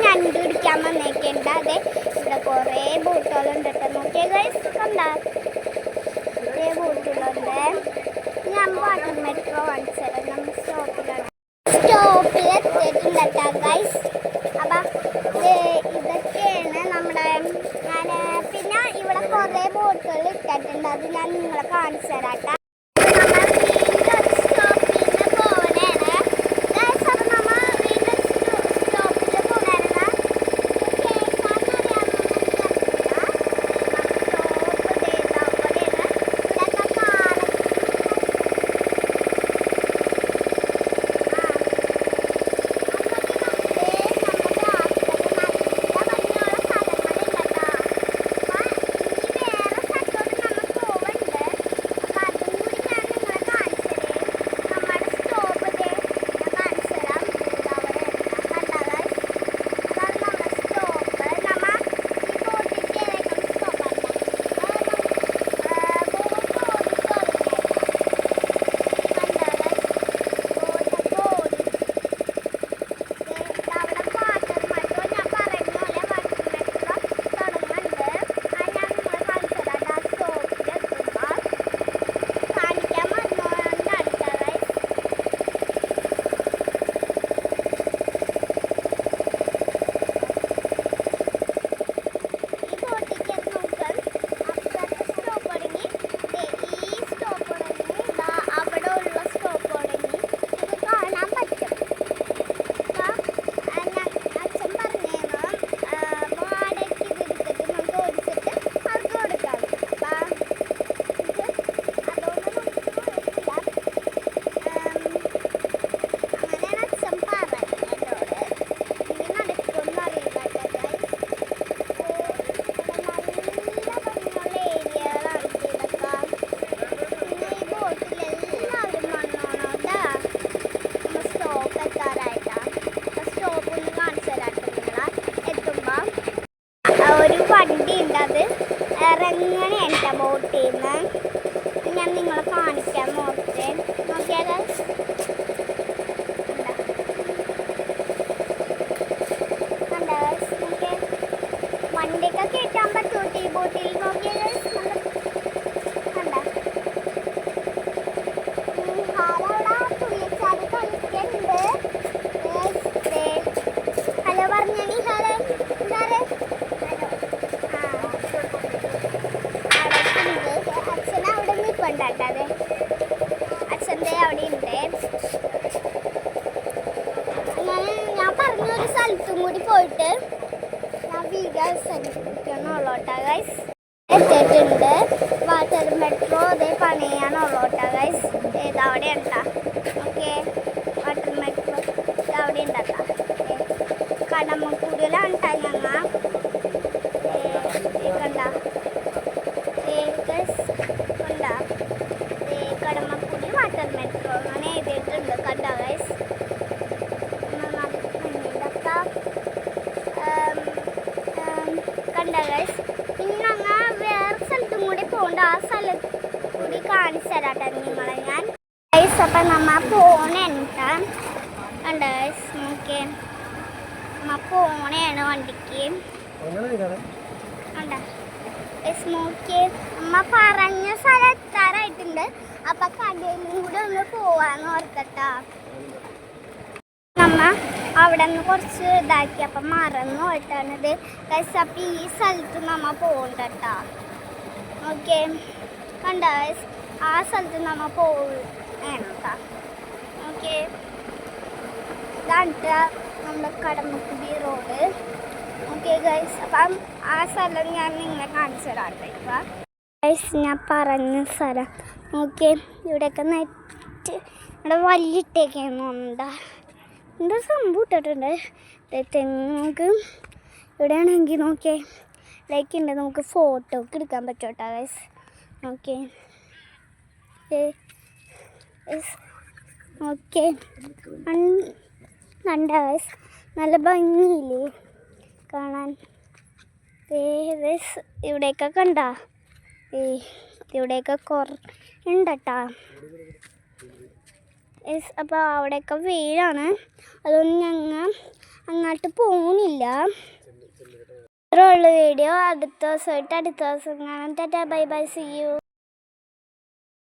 ഞണ്ട് പിടിക്കാൻ വന്നേക്കേണ്ട. അതെ ഇവിടെ കുറേ ബോട്ടുകളുണ്ട് കേട്ടോ. നോക്കിയേ ഗൈസ്, കണ്ട കുറേ ബോട്ടുകളുണ്ട്. ഞാൻ വാട്ടർ മെട്രോ കാണിച്ചു തരാം. നമ്മൾ സ്റ്റോപ്പിൽ എത്തിയിട്ടുണ്ട് കേട്ടോ ഗൈസ്. അപ്പം ഇതൊക്കെയാണ് നമ്മുടെ പിന്നെ ഇവിടെ കുറേ ബോട്ടുകൾ ഇട്ടിട്ടുണ്ട്. അത് ഞാൻ നിങ്ങളെ കാണിച്ചു തരാം കേട്ടോ. ഒരു വണ്ടി ഉണ്ട്, അത് ഇറങ്ങനെയാണ് കേട്ടോ ബോട്ടിൽ നിന്ന്. ഞാൻ നിങ്ങളെ കാണിക്കാൻ നോക്കട്ടെ. നോക്കിയാൽ വണ്ടിയൊക്കെ കയറ്റാൻ പറ്റുമോ ടീ ബോട്ടിൽ? നോക്കിയാൽ തുള്ളിച്ചാടി കളിക്കുന്നുണ്ട്. ഹലോ പറഞ്ഞ നിഹാലെ അച്ഛൻ അവിടെ നിൽപ്പുണ്ടാട്ടത്. അച്ഛൻ്റെ അവിടെ ഉണ്ട്. ഞാൻ പറഞ്ഞൊരു സ്ഥലത്തും കൂടി പോയിട്ട് ഞാൻ വീഡിയോ അവസാനിപ്പിക്കണുള്ളൂട്ടാ ഗൈസ്. എത്തിയിട്ടുണ്ട്. വാട്ടർ മെട്രോ അതേ പണിയാനുള്ളൂട്ടാ ഗൈസ്. അവിടെ ഉണ്ടാ. ഓക്കെ, വാട്ടർ മെട്രോ അവിടെ ഉണ്ടാട്ടാ. കടമക്കുടിയിലാണ് കേട്ടോ ഞങ്ങൾ. കണ്ട കടമക്കുടി വാട്ടർ മെട്രോ അങ്ങനെ എഴുതിയിട്ടുണ്ട്. കണ്ട ഗൈസ്, കണ്ട ഗൈസ്. ഇനി ഞങ്ങൾ വേറെ സ്ഥലത്തും കൂടി പോകണ്ട. ആ സ്ഥലത്ത് കൂടി കാണിച്ചു തരാട്ടെ നിങ്ങളെ ഞാൻ ഗൈസ്. അപ്പം നമ്മ പോണേട്ടാ. കണ്ട ഗൈസ്, നോക്കിയേ നമ്മ പോണേണ് വണ്ടിക്ക്. കണ്ട നോക്കിയേ, അമ്മ പറഞ്ഞ സ്ഥലം എത്താറായിട്ടുണ്ട്. അപ്പൊ കടയിലും കൂടെ ഒന്ന് പോവാന്ന് ഓർക്കട്ടാ. നമ്മ അവിടെ നിന്ന് കുറച്ച് ഇതാക്കി അപ്പം മറന്നു പോയിട്ടാണിത് ഗൈസ്. അപ്പം ഈ സ്ഥലത്ത് നമ്മ പോകണ്ടട്ടാ. ഓക്കെ, കണ്ട ഗൈസ്, ആ സ്ഥലത്ത് നമ്മ പോകണട്ടാ. ഓക്കെ, ഇതാണ് നമ്മുടെ കടമക്കുടി റോഡ്. ഓക്കെ ഗൈസ്, അപ്പം ആ സ്ഥലം ഞാൻ നിങ്ങളെ കാണിച്ചു തരാം ഗൈസ്. ഞാൻ പറഞ്ഞ സ്ഥലം ഓക്കെ. ഇവിടെയൊക്കെ നെറ്റ് ഇവിടെ വലിയിട്ടേക്കുന്നുണ്ടാ. എന്താ സംഭവം ഇട്ടിട്ടുണ്ട്. തെങ്ങ് ഇവിടെയാണെങ്കിൽ നോക്കിയേ ലൈക്ക് ഉണ്ട്. നമുക്ക് ഫോട്ടോ ഒക്കെ എടുക്കാൻ പറ്റോട്ടാ ഗൈസ്. ഓക്കെ ഓക്കെ, കണ്ട ഗൈസ്, നല്ല ഭംഗിയില്ലേ കാണാൻ. ഇവിടെയൊക്കെ കണ്ട, ഇവിടെയൊക്കെ ഉണ്ടട്ടാ. അപ്പോൾ അവിടെയൊക്കെ വെയിലാണ്. അതുകൊണ്ട് ഞങ്ങൾ അങ്ങോട്ട് പോകുന്നില്ല. ഇത്രയുള്ള വീഡിയോ അടുത്ത ദിവസം കാണാം. Tata bye bye, see U.